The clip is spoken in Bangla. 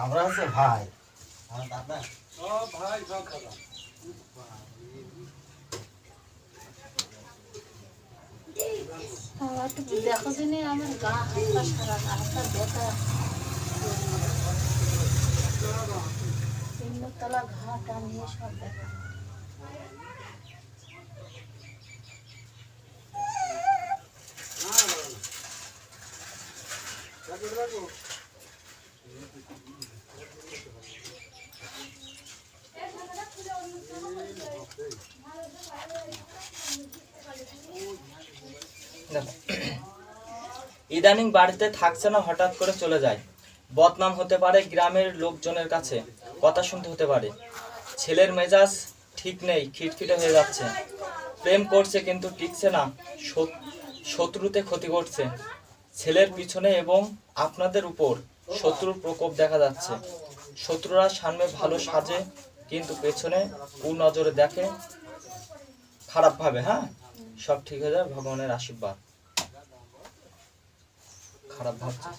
আমরা আছে ভাই আমার দাদা সব ভাই সব দাদা। একটু দেখো দিনে আমার গা হালকা সারা গা হালকা ব্যথা 3 তলা ঘা টানিয়ে সব ব্যথা। ইদানিং বাড়িতে থাকছে না, হঠাৎ করে চলে যায়। বদনাম হতে পারে, গ্রামের লোকজনের কাছে কথা শুনতে হতে পারে। ছেলের মেজাজ ঠিক নেই, খিটখিটে হয়ে যাচ্ছে। প্রেম করছে কিন্তু টিকছে না, শত্রুতে ক্ষতি করছে। ছেলের পিছনে এবং আপনাদের উপর শত্রুর প্রকোপ দেখা যাচ্ছে। শত্রুরা সামনে ভালো সাজে কিন্তু পেছনে কুনজরে দেখে খারাপ ভাবে। হ্যাঁ, সব ঠিক হয়ে যাবে, ভগবানের আশীর্বাদ। খারাপ ভাবছে।